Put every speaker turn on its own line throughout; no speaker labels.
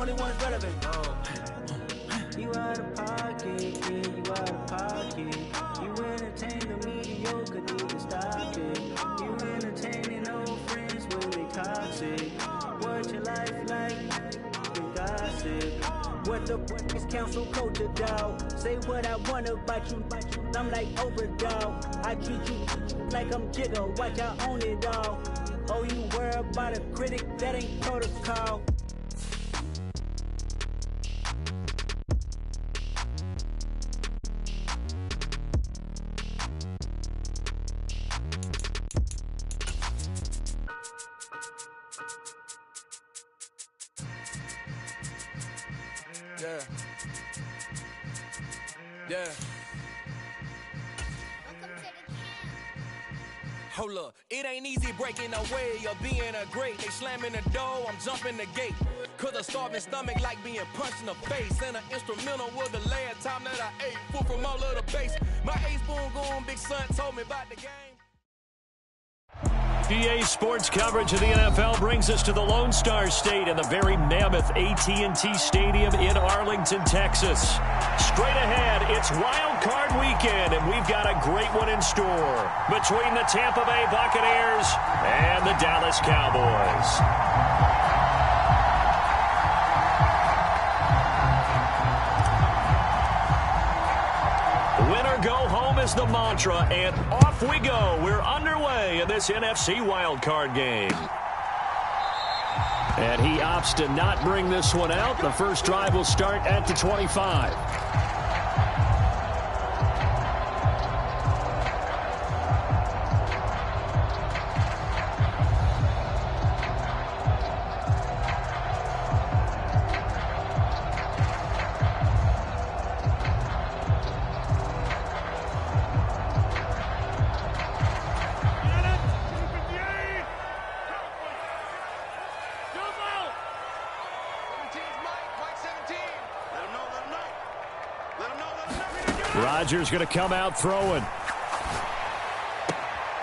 only one's relevant. You out of pocket, yeah, you out of pocket. You entertain the mediocre, need to stop it. You entertaining old friends when they toxic. What's your life like? The gossip. What the fuck is council culture, dog? Say what I want about you, I'm like overdog. I treat you like I'm Jigga, watch I own it all. Oh, you worry about a critic, that ain't protocol.
Yeah. Hold up, it ain't easy breaking away or being a great. They slamming the door, I'm jumping the gate. Cause a starving stomach like being punched in the face. And an instrumental was the last time that I ate. Food from all of the base. My A-spoon going, big son told me about the game.
EA Sports coverage of the NFL brings us to the Lone Star State and the very mammoth AT&T Stadium in Arlington, Texas. Straight ahead, it's Wild Card Weekend, and we've got a great one in store between the Tampa Bay Buccaneers and the Dallas Cowboys. Go home is the mantra, and off we go. We're underway in this NFC wildcard game. And he opts to not bring this one out. The first drive will start at the 25. Rodgers going to come out throwing.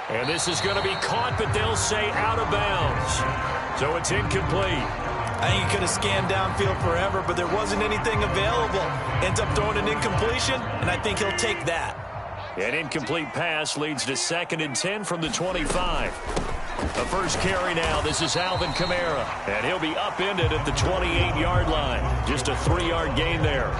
And this is going to be caught, but they'll say out of bounds. So it's incomplete.
I think he could have scanned downfield forever, but there wasn't anything available. Ends up throwing an incompletion, and I think he'll take that.
An incomplete pass leads to 2nd and 10 from the 25. The first carry now. This is Alvin Kamara. And he'll be upended at the 28-yard line. Just a 3-yard gain there.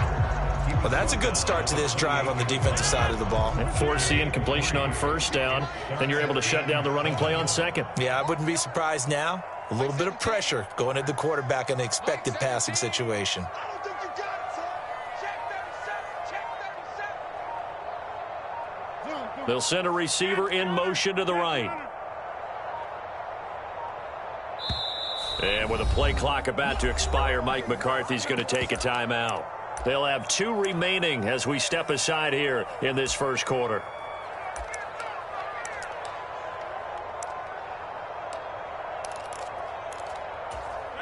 Well, that's a good start to this drive on the defensive side of the ball.
Force the incompletion on first down. Then you're able to shut down the running play on second.
Yeah, I wouldn't be surprised now. A little bit of pressure going at the quarterback in the expected passing situation.
They'll send a receiver in motion to the right. And with a play clock about to expire, Mike McCarthy's going to take a timeout. They'll have 2 remaining as we step aside here in this first quarter.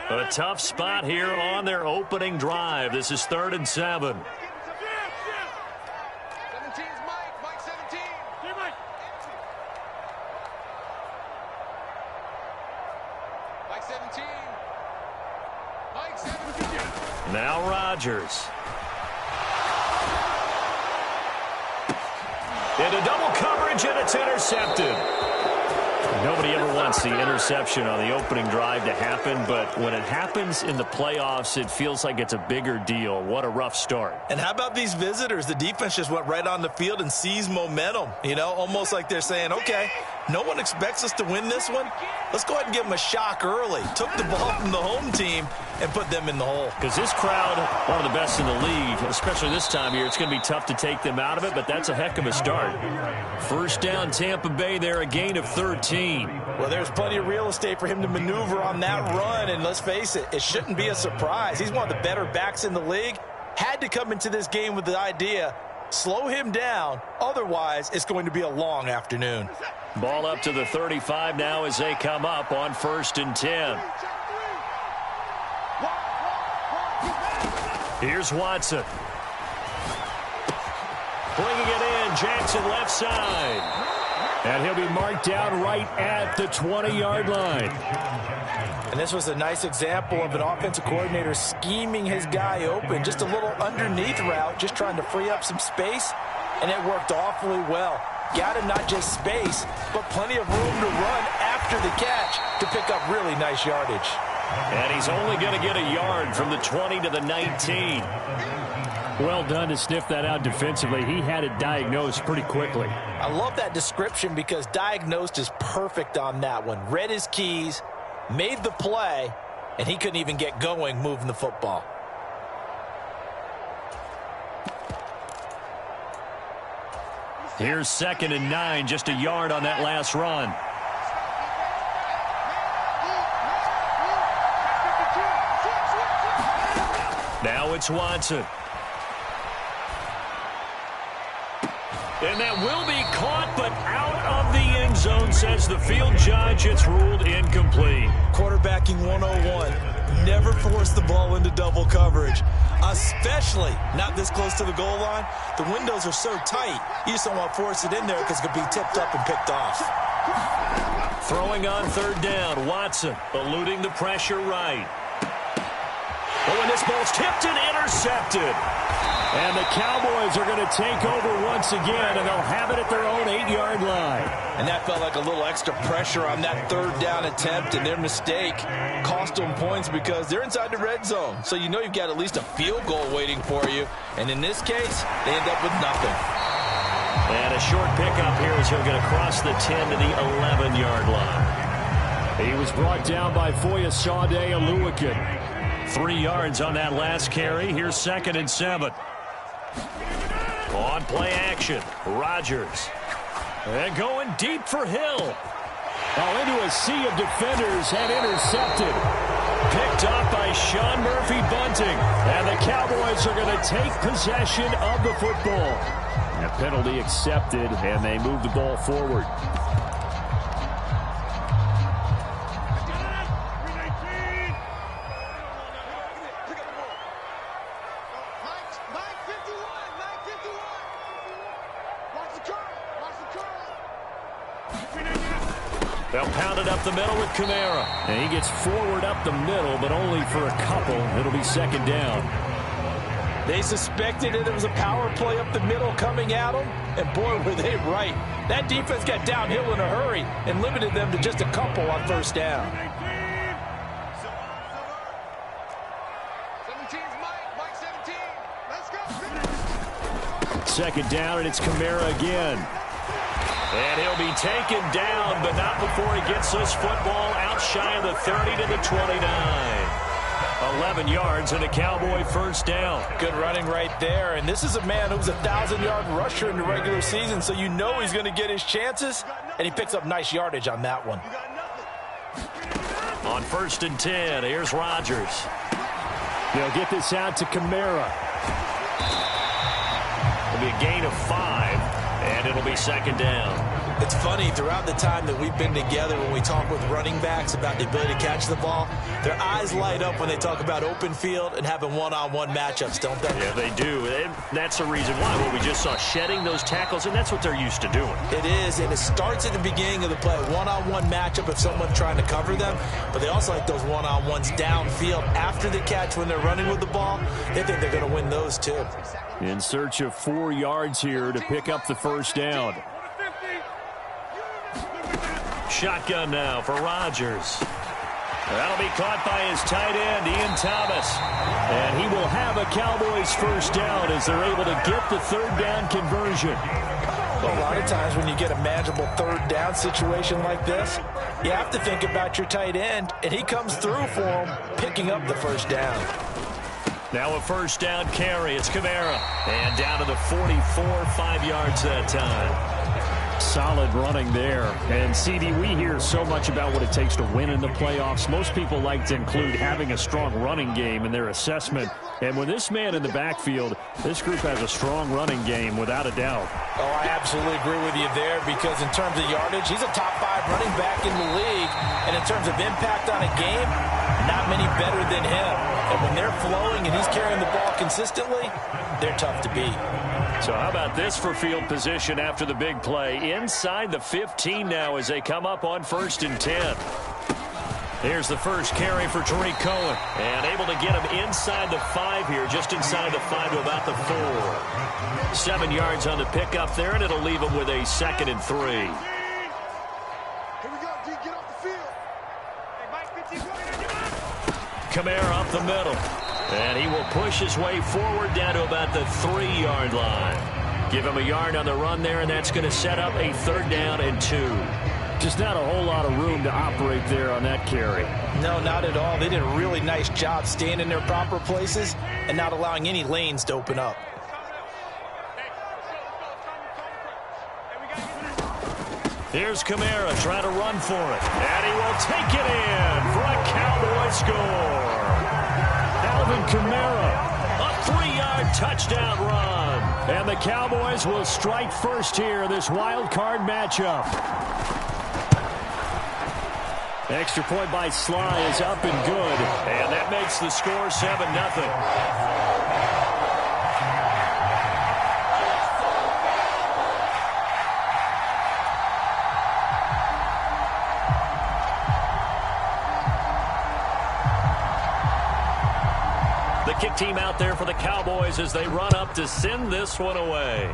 A tough spot here on their opening drive. This is 3rd and 7.
17's Mike. Mike 17. Mike 17. Mike 17.
Now Rodgers. Into double coverage, and it's intercepted. Nobody ever wants the interception on the opening drive to happen, but when it happens in the playoffs, it feels like it's a bigger deal. What a rough start.
And how about these visitors? The defense just went right on the field and seized momentum. You know, almost like they're saying, okay, no one expects us to win this one. Let's go ahead and give them a shock early. Took the ball from the home team and put them in the hole.
Because this crowd, one of the best in the league, especially this time of year, it's going to be tough to take them out of it, but that's a heck of a start. First down, Tampa Bay there, a gain of 13.
Well, there's plenty of real estate for him to maneuver on that run, and let's face it, it shouldn't be a surprise. He's one of the better backs in the league. Had to come into this game with the idea, slow him down, otherwise it's going to be a long afternoon.
Ball up to the 35 now as they come up on 1st and 10. Here's Watson. Bringing it in, Jackson left side. And he'll be marked down right at the 20-yard line.
And this was a nice example of an offensive coordinator scheming his guy open. Just a little underneath route, just trying to free up some space, and it worked awfully well. Got him not just space, but plenty of room to run after the catch to pick up really nice yardage.
And he's only going to get a yard from the 20 to the 19. Well done to sniff that out defensively. He had it diagnosed pretty quickly.
I love that description because diagnosed is perfect on that one. Read his keys, made the play, and he couldn't even get going moving the football.
Here's 2nd and 9, just a yard on that last run. Now it's Watson. And that will be caught, but out of the end zone, says the field judge. It's ruled incomplete.
Quarterbacking 101. Never force the ball into double coverage, especially not this close to the goal line. The windows are so tight, you just don't want to force it in there because it could be tipped up and picked off.
Throwing on 3rd down, Watson eluding the pressure right. Oh, and this ball's tipped and intercepted. And the Cowboys are going to take over once again, and they'll have it at their own 8-yard line.
And that felt like a little extra pressure on that 3rd down attempt, and their mistake cost them points because they're inside the red zone. So you know you've got at least a field goal waiting for you. And in this case, they end up with nothing.
And a short pickup here as he'll get across the 10 to the 11-yard line. He was brought down by Foyesade Oluwakin. 3 yards on that last carry. Here's 2nd and 7. On play action, Rodgers. And going deep for Hill. Oh, into a sea of defenders and intercepted. Picked up by Sean Murphy-Bunting. And the Cowboys are going to take possession of the football. A penalty accepted, and they move the ball forward. They'll pound it up the middle with Kamara. And he gets forward up the middle, but only for a couple. It'll be 2nd down.
They suspected it was a power play up the middle coming at them, and boy, were they right. That defense got downhill in a hurry and limited them to just a couple on 1st down.
2nd down, and it's Kamara again. And he'll be taken down, but not before he gets this football out shy of the 30 to the 29. 11 yards and a Cowboy 1st down.
Good running right there. And this is a man who's a 1,000-yard rusher in the regular season, so you know he's going to get his chances, and he picks up nice yardage on that one.
On 1st and 10, here's Rodgers. They'll get this out to Kamara. It'll be a gain of 5, and it'll be 2nd down.
It's funny, throughout the time that we've been together, when we talk with running backs about the ability to catch the ball, their eyes light up when they talk about open field and having one-on-one matchups, don't they?
Yeah, they do. And that's the reason why. Well, we just saw shedding those tackles, and that's what they're used to doing.
It is, and it starts at the beginning of the play. One-on-one matchup if someone's trying to cover them, but they also like those one-on-ones downfield after the catch when they're running with the ball. They think they're going to win those, too.
In search of 4 yards here to pick up the 1st down. Shotgun now for Rodgers. That'll be caught by his tight end, Ian Thomas. And he will have a Cowboys 1st down as they're able to get the 3rd down conversion.
Well, a lot of times when you get a manageable 3rd down situation like this, you have to think about your tight end, and he comes through for him, picking up the 1st down.
Now a 1st down carry. It's Kamara. And down to the 44, 5 yards that time. Solid running there. And, CD, we hear so much about what it takes to win in the playoffs. Most people like to include having a strong running game in their assessment. And with this man in the backfield, this group has a strong running game without a doubt.
Oh, I absolutely agree with you there because in terms of yardage, he's a top 5 running back in the league. And in terms of impact on a game, not many better than him. And when they're flowing and he's carrying the ball consistently, they're tough to beat.
So how about this for field position after the big play? Inside the 15 now as they come up on 1st and 10. Here's the first carry for Tariq Cohen. And able to get him inside the 5 here, just inside the 5 to about the 4. 7 yards on the pickup there, and it'll leave him with a 2nd and 3.
Here we go, D. Get off the field. Hey, Mike, 15,
Kamara up the middle. And he will push his way forward down to about the 3-yard line. Give him a yard on the run there, and that's going to set up a 3rd down and 2.
Just not a whole lot of room to operate there on that carry.
No, not at all. They did a really nice job staying in their proper places and not allowing any lanes to open up.
Here's Kamara trying to run for it. And he will take it in for a Cowboy score. Alvin Kamara, a 3-yard touchdown run. And the Cowboys will strike first here in this wild card matchup. Extra point by Sly is up and good. And that makes the score 7-0. Kick team out there for the Cowboys as they run up to send this one away.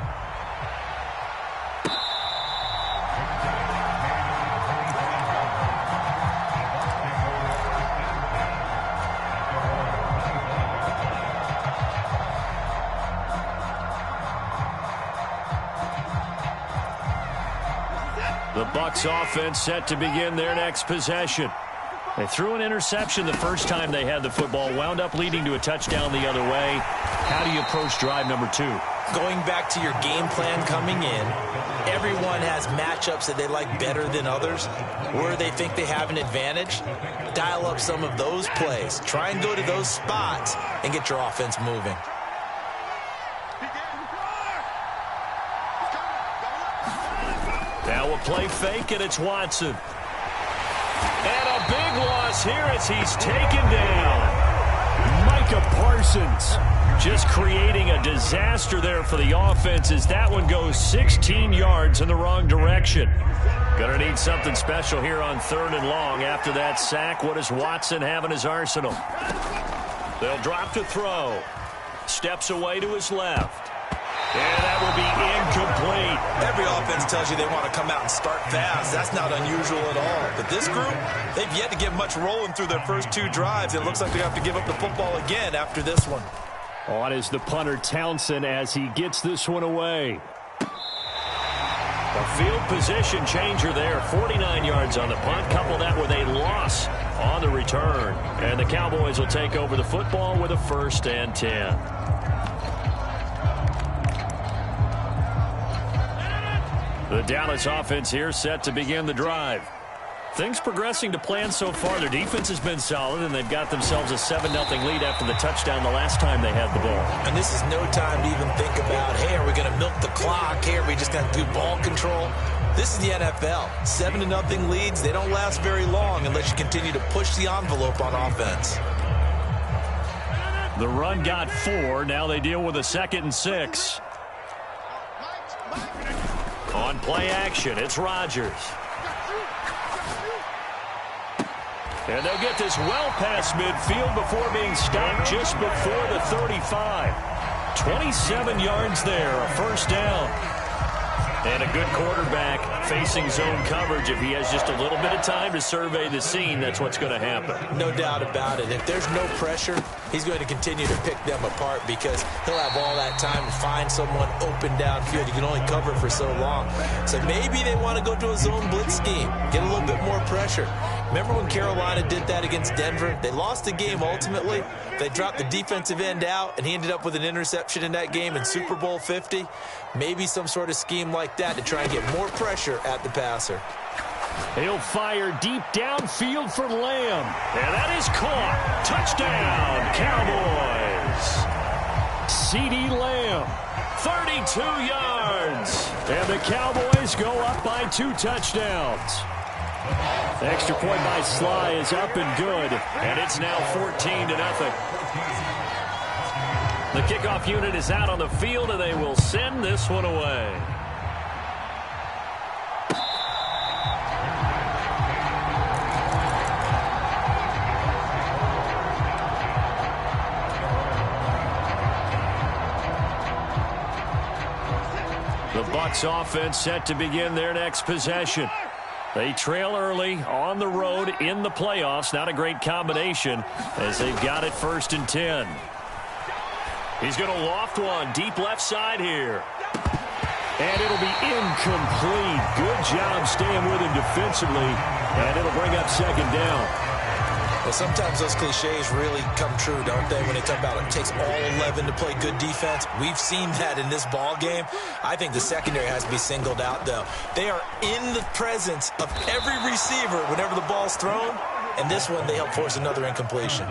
The Bucs offense set to begin their next possession. They threw an interception the first time they had the football, wound up leading to a touchdown the other way. How do you approach drive number 2?
Going back to your game plan coming in, everyone has matchups that they like better than others, where they think they have an advantage. Dial up some of those plays. Try and go to those spots and get your offense moving.
Now a play fake, and it's Watson. And a big loss here as he's taken down. Micah Parsons just creating a disaster there for the offense as that one goes 16 yards in the wrong direction. Gonna need something special here on 3rd and long. After that sack, what does Watson have in his arsenal? They'll drop to throw. Steps away to his left. And that will be incomplete.
Every offense tells you they want to come out and start fast. That's not unusual at all. But this group, they've yet to get much rolling through their first 2 drives. It looks like they have to give up the football again after this one.
On is the punter Townsend as he gets this one away.
A field position changer there. 49 yards on the punt. Couple that with a loss on the return. And the Cowboys will take over the football with a 1st and 10. The Dallas offense here set to begin the drive. Things progressing to plan so far. Their defense has been solid, and they've got themselves a 7-0 lead after the touchdown the last time they had the ball.
And this is no time to even think about, hey, are we going to milk the clock? Hey, are we just going to do ball control? This is the NFL. 7-0 leads, they don't last very long unless you continue to push the envelope on offense.
The run got 4. Now they deal with a 2nd and 6. On play action, it's Rodgers. And they'll get this well past midfield before being stopped just before the 35. 27 yards there, a 1st down. And a good quarterback facing zone coverage. If he has just a little bit of time to survey the scene, that's what's going to happen.
No doubt about it. If there's no pressure, he's going to continue to pick them apart because he'll have all that time to find someone open downfield. You can only cover for so long. So maybe they want to go to a zone blitz scheme, get a little bit more pressure. Remember when Carolina did that against Denver? They lost the game ultimately. They dropped the defensive end out, and he ended up with an interception in that game in Super Bowl 50. Maybe some sort of scheme like that to try and get more pressure at the passer.
He'll fire deep downfield for Lamb. And that is caught. Touchdown, Cowboys. CeeDee Lamb, 32 yards. And the Cowboys go up by 2 touchdowns. Extra point by Sly is up and good. And it's now 14-0. The kickoff unit is out on the field, and they will send this one away. The Bucs offense set to begin their next possession. They trail early on the road in the playoffs. Not a great combination as they've got it 1st and 10. He's going to loft one deep left side here. And it'll be incomplete. Good job staying with him defensively. And it'll bring up 2nd down.
Well, sometimes those cliches really come true, don't they, when they talk about it takes all 11 to play good defense. We've seen that in this ball game. I think the secondary has to be singled out, though. They are in the presence of every receiver whenever the ball's thrown, and this one they help force another incompletion.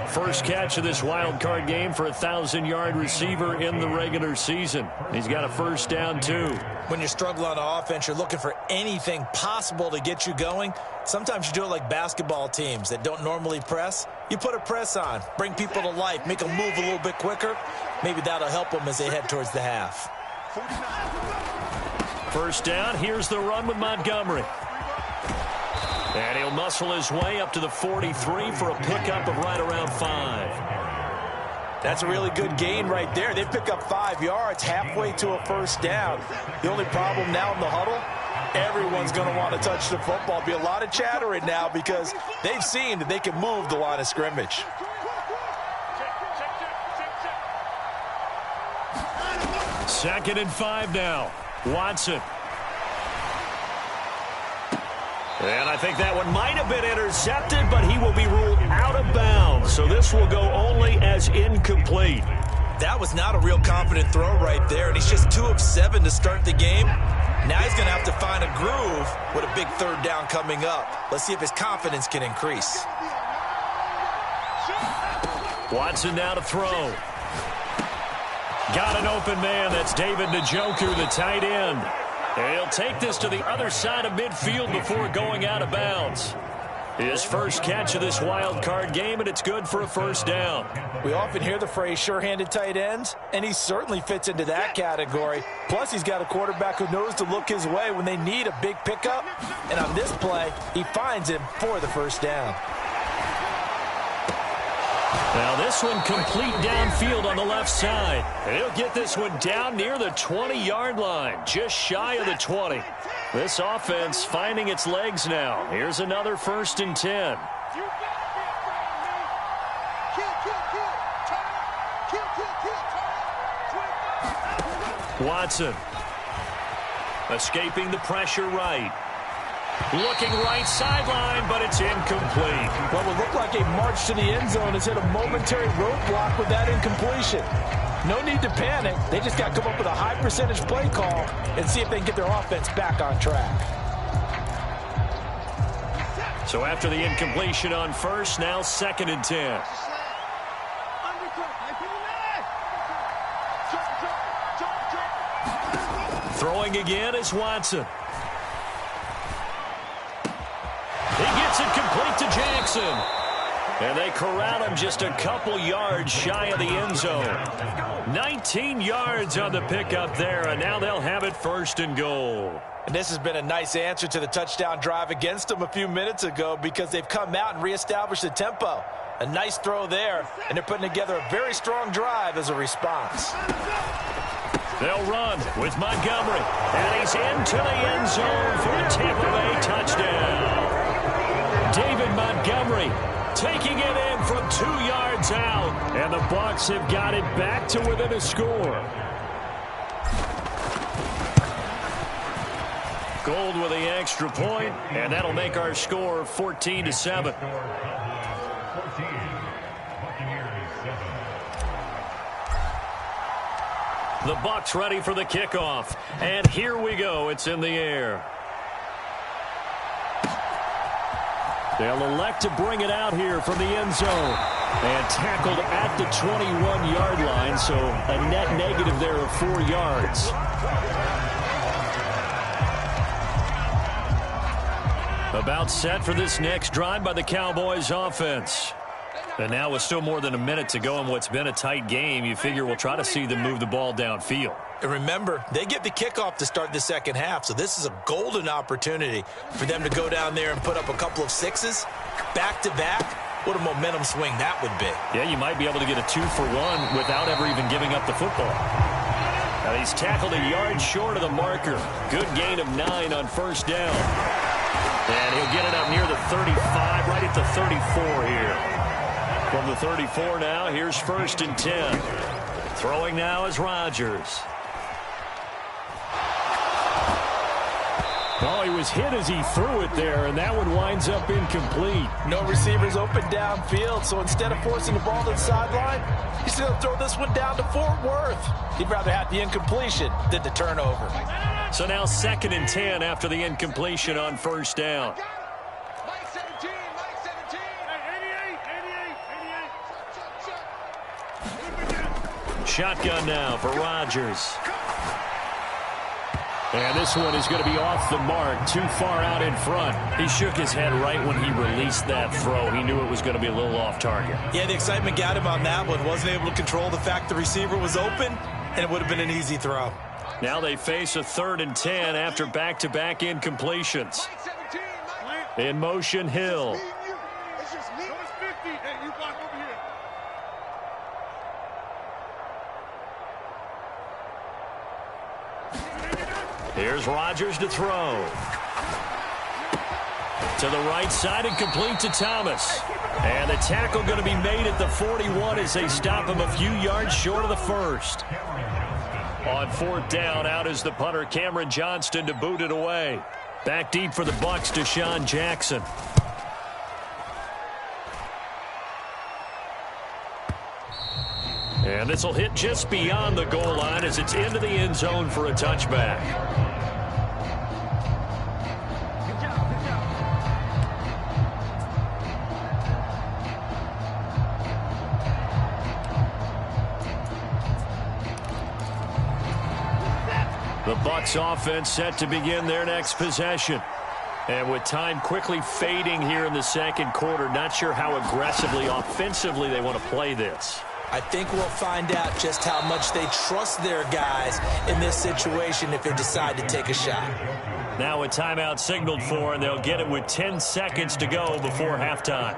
First catch of this wild card game for a 1,000-yard receiver in the regular season. He's got a 1st down, too.
When you struggle on offense, you're looking for anything possible to get you going. Sometimes you do it like basketball teams that don't normally press. You put a press on, bring people to life, make them move a little bit quicker. Maybe that'll help them as they head towards the half.
1st down. Here's the run with Montgomery. And he'll muscle his way up to the 43 for a pickup of right around 5.
That's a really good gain right there. They pick up 5 yards halfway to a 1st down. The only problem now in the huddle, everyone's going to want to touch the football. Be a lot of chattering now because they've seen that they can move the line of scrimmage.
Second and 5 now. Watson. And I think that one might have been intercepted, but he will be ruled out of bounds. So this will go only as incomplete.
That was not a real confident throw right there, and he's just 2 of 7 to start the game. Now he's going to have to find a groove with a big 3rd down coming up. Let's see if his confidence can increase.
Watson now to throw. Got an open man. That's David Njoku, the tight end. And he'll take this to the other side of midfield before going out of bounds. His first catch of this wild card game, and it's good for a 1st down.
We often hear the phrase sure-handed tight ends, and he certainly fits into that category. Plus, he's got a quarterback who knows to look his way when they need a big pickup. And on this play, he finds him for the 1st down.
Now this one complete downfield on the left side. And he'll get this one down near the 20-yard line, just shy of the 20. This offense finding its legs now. Here's another 1st and 10. Watson escaping the pressure right. Looking right sideline, but it's incomplete.
What would look like a march to the end zone has hit a momentary roadblock with that incompletion. No need to panic. They just got to come up with a high percentage play call and see if they can get their offense back on track.
So after the incompletion on 1st, now 2nd and 10. Throwing again is Watson. He gets it complete to Jackson. And they corral him just a couple yards shy of the end zone. 19 yards on the pickup there, and now they'll have it 1st and goal.
And this has been a nice answer to the touchdown drive against them a few minutes ago because they've come out and reestablished the tempo. A nice throw there, and they're putting together a very strong drive as a response.
They'll run with Montgomery, and he's into the end zone for a Tampa Bay touchdown. David Montgomery taking it in from 2 yards out, and the Bucs have got it back to within a score. Gold with the extra point, and that'll make our score 14-7. The Bucs ready for the kickoff, and here we go. It's in the air. They'll elect to bring it out here from the end zone. And tackled at the 21-yard line, so a net negative there of 4 yards. About set for this next drive by the Cowboys offense. And now with still more than a minute to go in what's been a tight game, you figure we'll try to see them move the ball downfield.
And remember, they get the kickoff to start the second half, so this is a golden opportunity for them to go down there and put up a couple of sixes back-to-back. What a momentum swing that would be.
Yeah, you might be able to get a 2-for-1 without ever even giving up the football. Now he's tackled a yard short of the marker. Good gain of 9 on first down. And he'll get it up near the 35, right at the 34 here. From the 34 now, here's 1st and 10. Throwing now is Rodgers.
Oh, he was hit as he threw it there, and that one winds up incomplete.
No receivers open downfield, so instead of forcing the ball to the sideline, he's going to throw this one down to Fort Worth. He'd rather have the incompletion than the turnover.
So now 2nd and 10 after the incompletion on first down.
Mike 17, Mike 17. Hey, 88.
Shotgun now for Rodgers. And this one is going to be off the mark, too far out in front. He shook his head right when he released that throw. He knew it was going to be a little off target.
Yeah, the excitement got him on that one. Wasn't able to control the fact the receiver was open, and it would have been an easy throw.
Now they face a 3rd and 10 after back-to-back incompletions. In motion, Hill.
It's just me. It's 50. Hey, you block over here.
Here's Rodgers to throw. To the right side and complete to Thomas. And the tackle going to be made at the 41 as they stop him a few yards short of the first. On 4th down, out is the punter, Cameron Johnston, to boot it away. Back deep for the Bucs, Deshaun Jackson. And this will hit just beyond the goal line as it's into the end zone for a touchback. The Bucs offense set to begin their next possession. And with time quickly fading here in the second quarter, not sure how aggressively, offensively they want to play this.
I think we'll find out just how much they trust their guys in this situation if they decide to take a shot.
Now a timeout signaled for, and they'll get it with 10 seconds to go before halftime.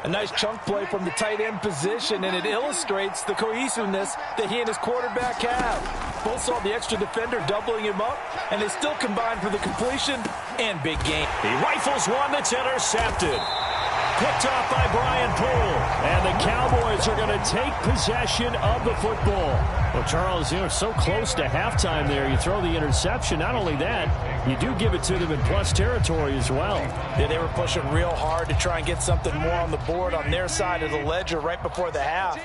A nice chunk play from the tight end position, and it illustrates the cohesiveness that he and his quarterback have. Both saw the extra defender doubling him up, and they still combined for the completion and big gain.
He rifles one that's intercepted. Picked off by Brian Poole. And the Cowboys are going to take possession of the football.
Well, Charles, so close to halftime there. You throw the interception. Not only that, you do give it to them in plus territory as well.
Yeah, they were pushing real hard to try and get something more on the board on their side of the ledger right before the half.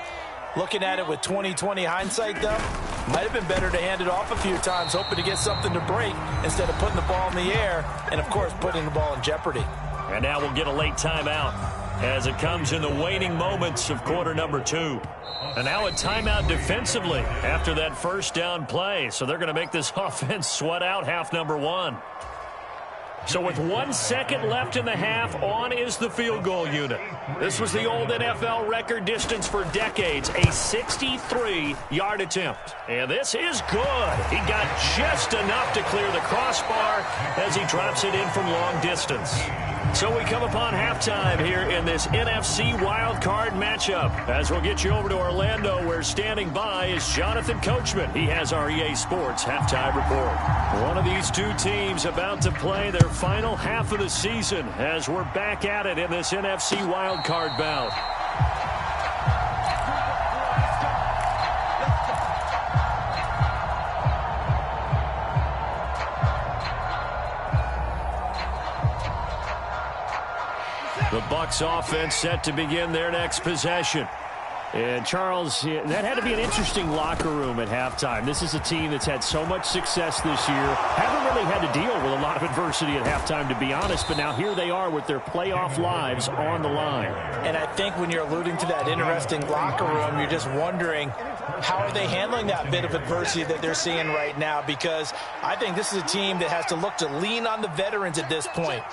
Looking at it with 20/20 hindsight, though, might have been better to hand it off a few times, hoping to get something to break instead of putting the ball in the air and, of course, putting the ball in jeopardy.
And now we'll get a late timeout as it comes in the waning moments of quarter number 2. And now a timeout defensively after that first down play. So they're going to make this offense sweat out half number 1. So with 1 second left in the half, on is the field goal unit. This was the old NFL record distance for decades, a 63-yard attempt. And this is good. He got just enough to clear the crossbar as he drops it in from long distance. So we come upon halftime here in this NFC wildcard matchup. As we'll get you over to Orlando, where standing by is Jonathan Coachman. He has our EA Sports halftime report. One of these two teams about to play their final half of the season as we're back at it in this NFC wildcard bout. The Bucs offense set to begin their next possession.
And, Charles, that had to be an interesting locker room at halftime. This is a team that's had so much success this year. Haven't really had to deal with a lot of adversity at halftime, to be honest. But now here they are with their playoff lives on the line.
And I think when you're alluding to that interesting locker room, you're just wondering, how are they handling that bit of adversity that they're seeing right now? Because I think this is a team that has to look to lean on the veterans at this point.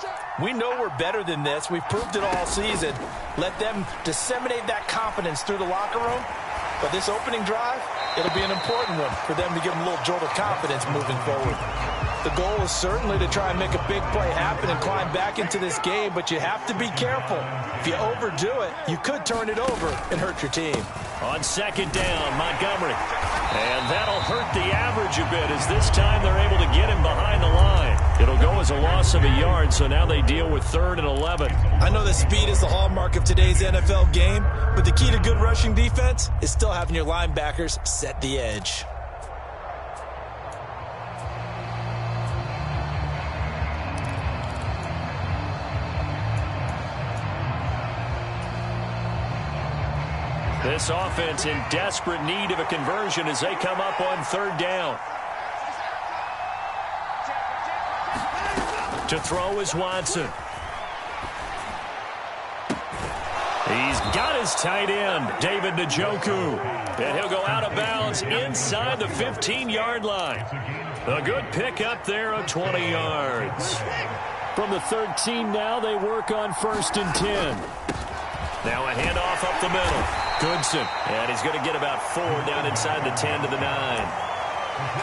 We know we're better than this. We've proved it all season. Let them disseminate that confidence through the locker room. But this opening drive, it'll be an important one for them to give them a little jolt of confidence moving forward. The goal is certainly to try and make a big play happen and climb back into this game, but you have to be careful. If you overdo it, you could turn it over and hurt your team.
On second down, Montgomery. And that'll hurt the average a bit as this time they're able to get him behind the line. It'll go as a loss of a yard, so now they deal with 3rd and 11.
I know that speed is the hallmark of today's NFL game, but the key to good rushing defense is still having your linebackers set the edge.
This offense in desperate need of a conversion as they come up on 3rd down. To throw is Watson. He's got his tight end, David Njoku. And he'll go out of bounds inside the 15-yard line. A good pickup there of 20 yards.
From the 13 now, they work on 1st and 10.
Now a handoff up the middle. Goodson. And he's going to get about 4 down inside the 10 to the 9.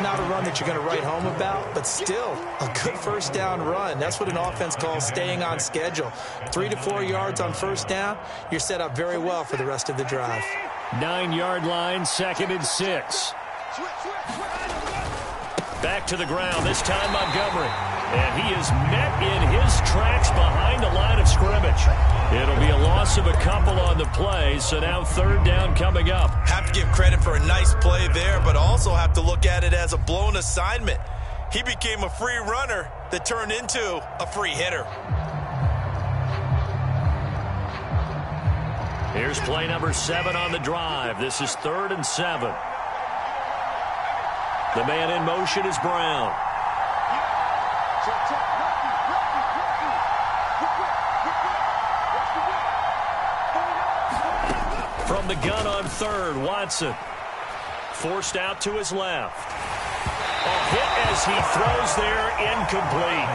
Not a run that you're going to write home about, but still a good 1st down run. That's what an offense calls staying on schedule. 3 to 4 yards on 1st down, you're set up very well for the rest of the drive.
9-yard line, 2nd and 6.
Back to the ground, this time Montgomery. And he is met in his tracks behind the line of scrimmage. It'll be a loss of a couple on the play, so now 3rd down coming up.
Have to give credit for a nice play there, but also have to look at it as a blown assignment. He became a free runner that turned into a free hitter.
Here's play number 7 on the drive. This is 3rd and 7. The man in motion is Brown. From the gun on 3rd, Watson. Forced out to his left. A hit as he throws there, incomplete.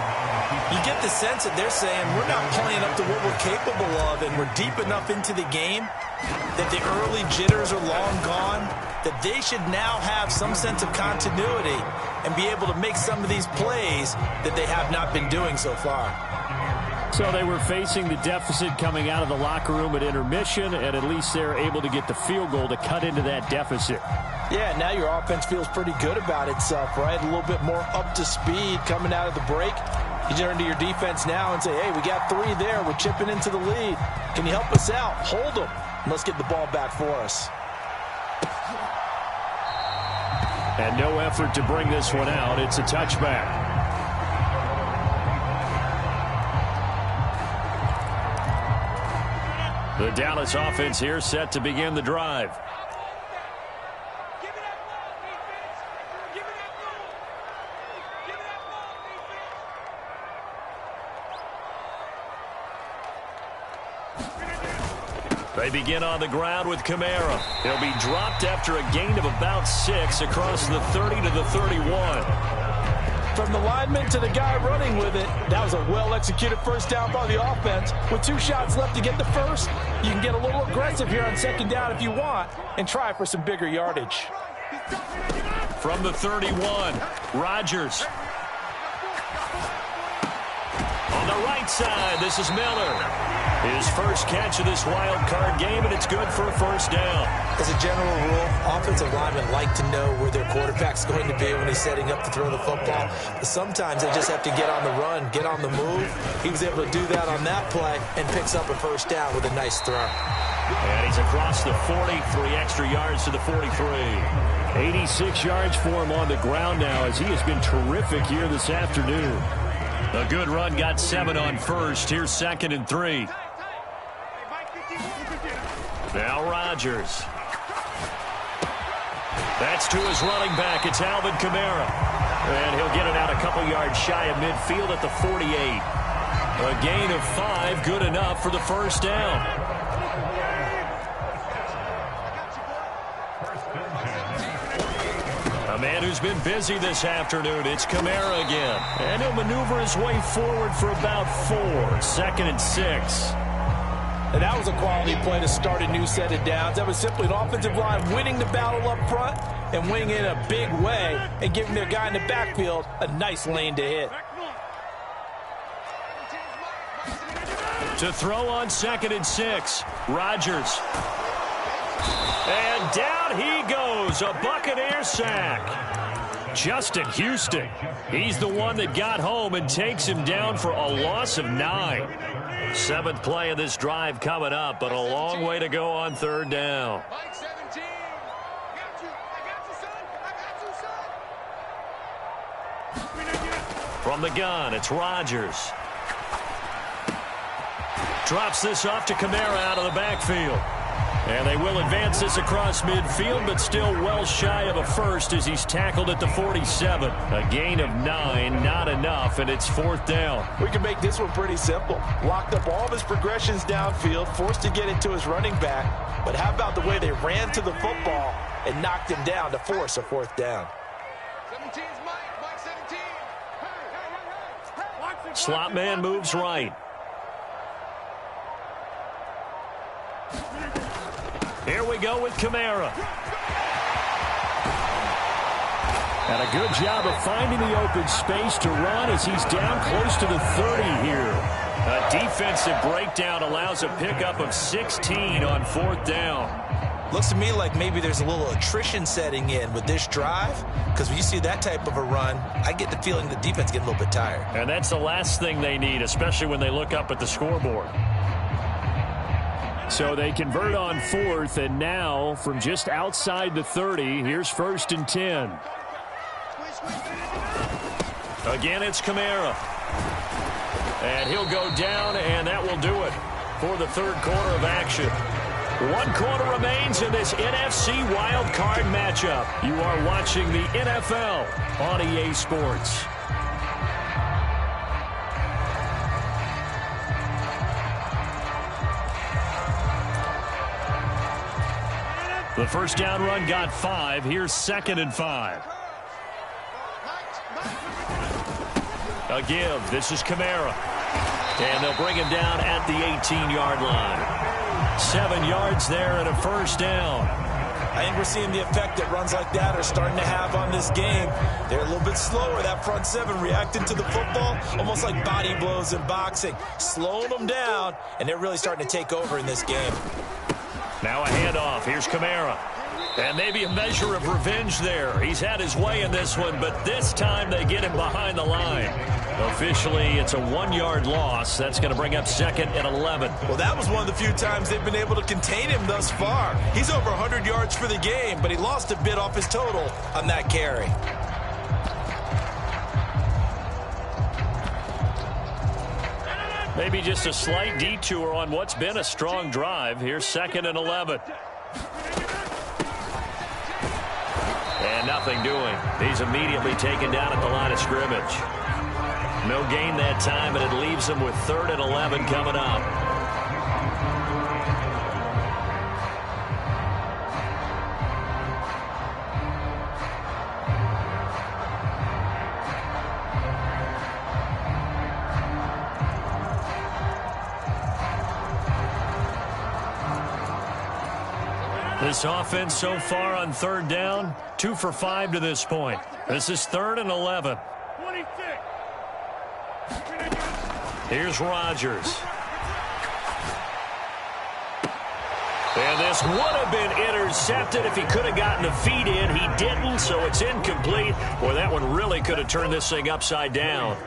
You get the sense that they're saying we're not playing up to what we're capable of, and we're deep enough into the game that the early jitters are long gone, that they should now have some sense of continuity and be able to make some of these plays that they have not been doing so far.
So they were facing the deficit coming out of the locker room at intermission, and at least they're able to get the field goal to cut into that deficit.
Yeah, now your offense feels pretty good about itself, right? A little bit more up to speed coming out of the break. You turn to your defense now and say, hey, we got 3 there. We're chipping into the lead. Can you help us out? Hold them. And let's get the ball back for us.
And no effort to bring this one out. It's a touchback. The Dallas offense here set to begin the drive. They begin on the ground with Kamara. He'll be dropped after a gain of about 6 across the 30 to the 31.
From the lineman to the guy running with it, that was a well-executed 1st down by the offense. With 2 shots left to get the first, you can get a little aggressive here on 2nd down if you want and try for some bigger yardage.
From the 31, Rodgers. On the right side, this is Miller. His first catch of this wild card game, and it's good for a 1st down.
As a general rule, offensive linemen like to know where their quarterback's going to be when he's setting up to throw the football. But sometimes they just have to get on the run, get on the move. He was able to do that on that play and picks up a 1st down with a nice throw.
And he's across the 40, 3 extra yards to the 43.
86 yards for him on the ground now as he has been terrific here this afternoon.
A good run got 7 on 1st. Here's 2nd and 3. Now Rodgers. That's to his running back. It's Alvin Kamara. And he'll get it out a couple yards shy of midfield at the 48. A gain of 5, good enough for the first down. A man who's been busy this afternoon, it's Kamara again. And he'll maneuver his way forward for about 4. 2nd and 6.
And that was a quality play to start a new set of downs. That was simply an offensive line winning the battle up front and winning it in a big way and giving their guy in the backfield a nice lane to hit.
To throw on 2nd and 6, Rodgers. And down he goes, a Buccaneer sack. Justin Houston, he's the one that got home and takes him down for a loss of 9. 7th play of this drive coming up, but a long way to go on 3rd down. From the gun, it's Rodgers. Drops this off to Kamara out of the backfield. And they will advance this across midfield, but still well shy of a first as he's tackled at the 47. A gain of 9, not enough, and it's 4th down.
We can make this one pretty simple. Locked up all of his progressions downfield, forced to get it to his running back. But how about the way they ran to the football and knocked him down to force a 4th down?
17's Mike 17. Hey.
Slot man moves right. Here we go with Kamara. And a good job of finding the open space to run as he's down close to the 30 here. A defensive breakdown allows a pickup of 16 on 4th down.
Looks to me like maybe there's a little attrition setting in with this drive, because when you see that type of a run, I get the feeling the defense getting a little bit tired.
And that's the last thing they need, especially when they look up at the scoreboard. So they convert on 4th, and now from just outside the 30, here's 1st and 10. Again, it's Kamara. And he'll go down, and that will do it for the 3rd quarter of action. 1 quarter remains in this NFC Wild Card matchup. You are watching the NFL on EA Sports. The first down run got 5. Here's 2nd and 5. A give. This is Kamara. And they'll bring him down at the 18-yard line. 7 yards there and a first down.
I think we're seeing the effect that runs like that are starting to have on this game. They're a little bit slower, that front 7, reacting to the football, almost like body blows in boxing, slowing them down, and they're really starting to take over in this game.
Now a handoff. Here's Kamara. And maybe a measure of revenge there. He's had his way in this one, but this time they get him behind the line. Officially, it's a 1-yard loss. That's going to bring up 2nd and 11.
Well, that was one of the few times they've been able to contain him thus far. He's over 100 yards for the game, but he lost a bit off his total on that carry.
Maybe just a slight detour on what's been a strong drive. Here's 2nd and 11. And nothing doing. He's immediately taken down at the line of scrimmage. No gain that time, and it leaves him with 3rd and 11 coming up. This offense so far on 3rd down, 2 for 5 to this point. This is 3rd and 11. Here's Rodgers. And this would have been intercepted if he could have gotten the feet in. He didn't, so it's incomplete. Boy, that one really could have turned this thing upside down.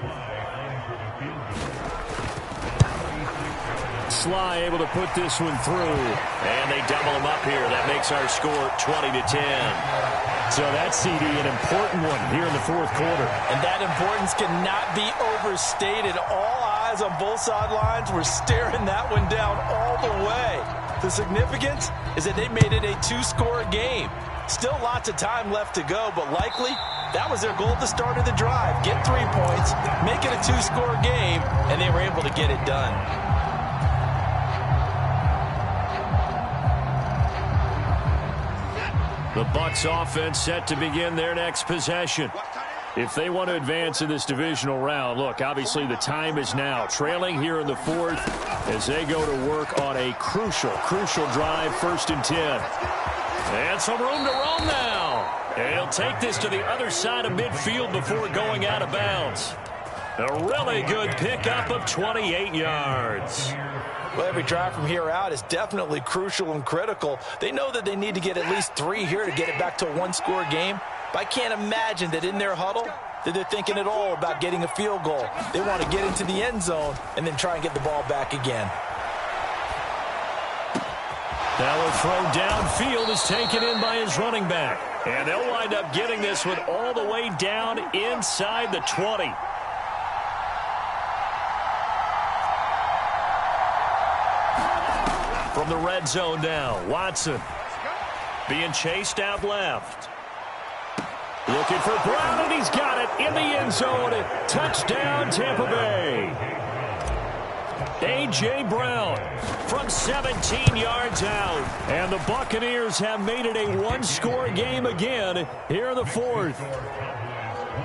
Sly able to put this one through. And they double him up here. That makes our score 20-10. So that CD, an important one here in the 4th quarter.
And that importance cannot be overstated. All eyes on both sidelines were staring that one down all the way. The significance is that they made it a two-score game. Still lots of time left to go, but likely that was their goal at the start of the drive. Get 3 points, make it a two-score game, and they were able to get it done.
The Bucs offense set to begin their next possession. If they want to advance in this divisional round, look, obviously the time is now. Trailing here in the fourth as they go to work on a crucial drive, 1st and 10. And some room to roam now. And he'll take this to the other side of midfield before going out of bounds. A really good pickup of 28 yards.
Well, every drive from here out is definitely crucial and critical. They know that they need to get at least 3 here to get it back to a one-score game. But I can't imagine that in their huddle that they're thinking at all about getting a field goal. They want to get into the end zone and then try and get the ball back again.
Now a throw downfield is taken in by his running back. And they'll wind up getting this one all the way down inside the 20. From the red zone now, Watson being chased out left. Looking for Brown, and he's got it in the end zone. Touchdown, Tampa Bay. A.J. Brown from 17 yards out. And the Buccaneers have made it a one-score game again here in the fourth.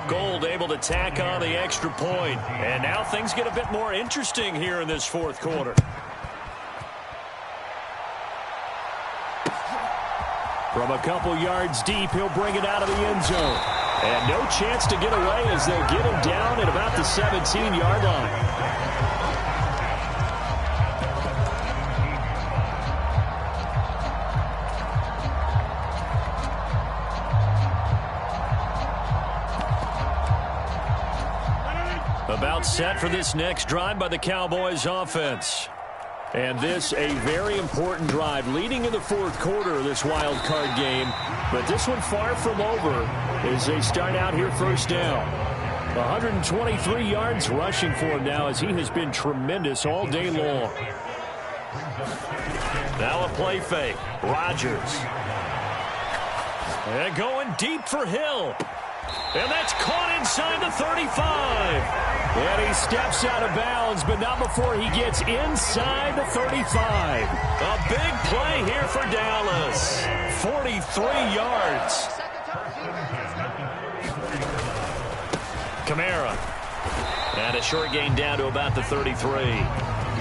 Gold able to tack on the extra point. And now things get a bit more interesting here in this fourth quarter. From a couple yards deep, he'll bring it out of the end zone. And no chance to get away as they'll get him down at about the 17-yard line. About set for this next drive by the Cowboys offense. And this a very important drive leading in the fourth quarter of this wild card game. But this one far from over as they start out here 1st down. 123 yards rushing for him now as he has been tremendous all day long. Now a play fake. Rodgers. And going deep for Hill. And that's caught inside the 35. And he steps out of bounds, but not before he gets inside the 35. A big play here for Dallas. 43 yards. Kamara. And a short gain down to about the 33.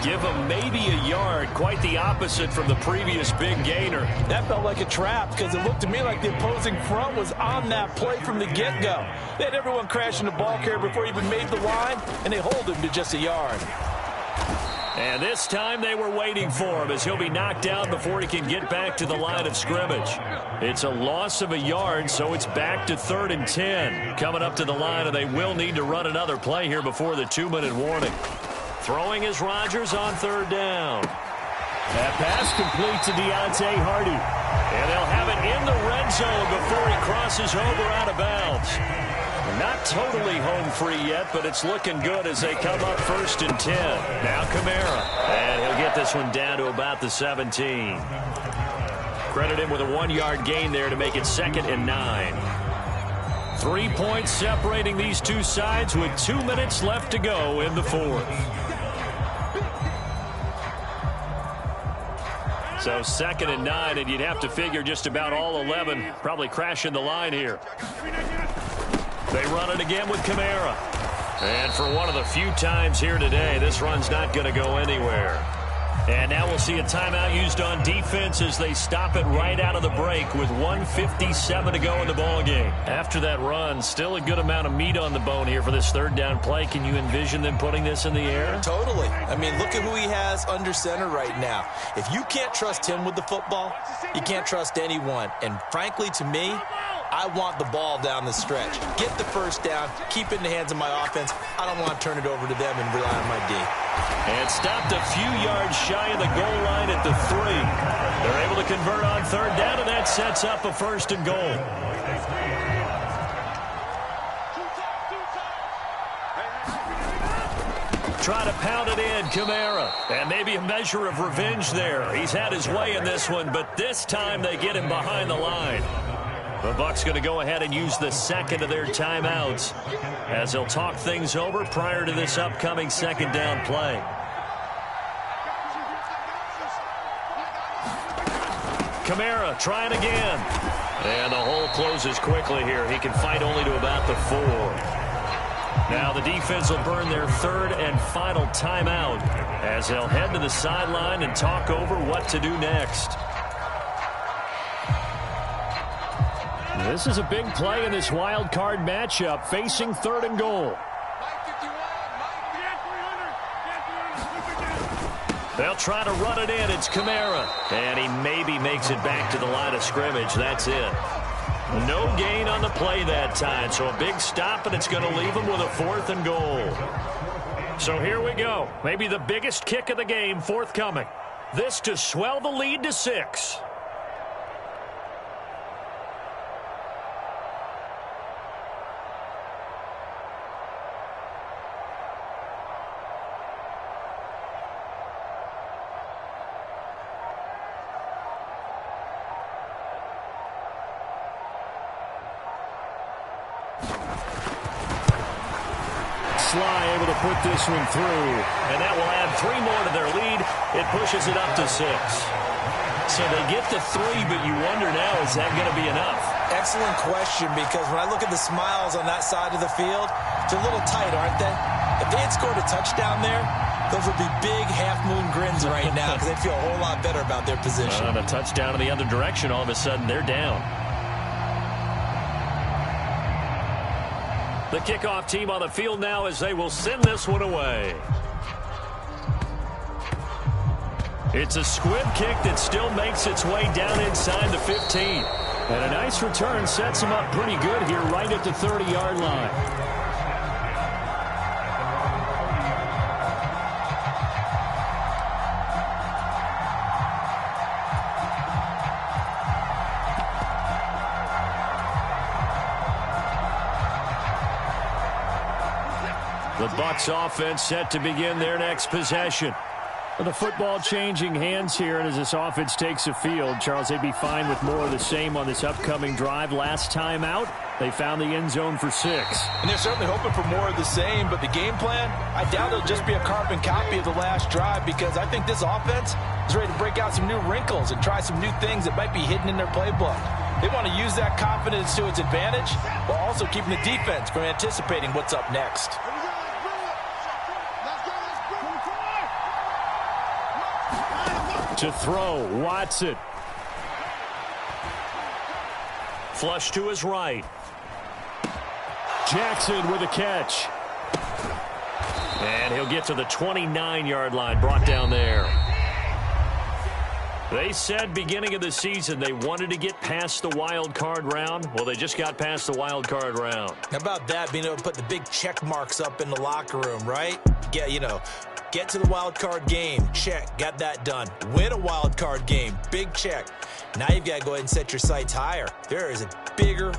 Give him maybe a yard. Quite the opposite from the previous big gainer.
That felt like a trap because it looked to me like the opposing front was on that play from the get-go. They had everyone crashing the ball carrier before he even made the line, and they hold him to just a yard.
And this time they were waiting for him as he'll be knocked down before he can get back to the line of scrimmage. It's a loss of a yard, so it's back to 3rd and 10. Coming up to the line, and they will need to run another play here before the 2-minute warning. Throwing is Rodgers on 3rd down. That pass complete to Deontay Hardy. And they'll have it in the red zone before he crosses over out of bounds. Not totally home free yet, but it's looking good as they come up 1st and 10. Now Kamara. And he'll get this one down to about the 17. Credit him with a 1-yard gain there to make it 2nd and 9. 3 points separating these two sides with 2 minutes left to go in the fourth. So 2nd and 9, and you'd have to figure just about all 11 probably crashing the line here. They run it again with Kamara. And for one of the few times here today, this run's not going to go anywhere. And now we'll see a timeout used on defense as they stop it right out of the break with 1:57 to go in the ballgame. After that run, still a good amount of meat on the bone here for this 3rd down play. Can you envision them putting this in the air?
Totally. I mean, look at who he has under center right now. If you can't trust him with the football, you can't trust anyone. And frankly, to me, I want the ball down the stretch. Get the 1st down, keep it in the hands of my offense. I don't want to turn it over to them and rely on my D.
And stopped a few yards shy of the goal line at the 3. They're able to convert on 3rd down, and that sets up a 1st and goal. try to pound it in, Kamara. And maybe a measure of revenge there. He's had his way in this one, but this time they get him behind the line. The Bucs going to go ahead and use the second of their timeouts as they'll talk things over prior to this upcoming second down play. Kamara trying again. And the hole closes quickly here. He can fight only to about the 4. Now the defense will burn their third and final timeout as they'll head to the sideline and talk over what to do next. This is a big play in this wild card matchup, facing 3rd and goal. They'll try to run it in. It's Kamara. And he maybe makes it back to the line of scrimmage. That's it. No gain on the play that time. So a big stop, and it's going to leave him with a 4th and goal. So here we go. Maybe the biggest kick of the game forthcoming. This to swell the lead to 6.
Sly able to put this one through.
And that will add 3 more to their lead. It pushes it up to 6. So they get to 3, but you wonder now, is that going to be enough?
Excellent question, because when I look at the smiles on that side of the field, it's a little tight, aren't they? If they had scored a touchdown there, those would be big half-moon grins right now because they feel a whole lot better about their position.
On a touchdown in the other direction, all of a sudden they're down. The kickoff team on the field now as they will send this one away. It's a squib kick that still makes its way down inside the 15.
And a nice return sets him up pretty good here right at the 30-yard line. The Bucs offense set to begin their next possession. The football changing hands here, and as this offense takes the field, Charles, they'd be fine with more of the same on this upcoming drive. Last time out, they found the end zone for 6.
And they're certainly hoping for more of the same, but the game plan, I doubt it'll just be a carbon copy of the last drive, because I think this offense is ready to break out some new wrinkles and try some new things that might be hidden in their playbook. They want to use that confidence to its advantage while also keeping the defense from anticipating what's up next.
To throw, Watson.
Flush to his right.
Jackson with a catch.
And he'll get to the 29-yard line, brought down there. They said beginning of the season they wanted to get past the wild card round. Well, they just got past the wild card round.
How about that, being able to put the big check marks up in the locker room, right? Yeah, you know, get to the wild card game, check, got that done. Win a wild card game, big check. Now you've got to go ahead and set your sights higher. There is a bigger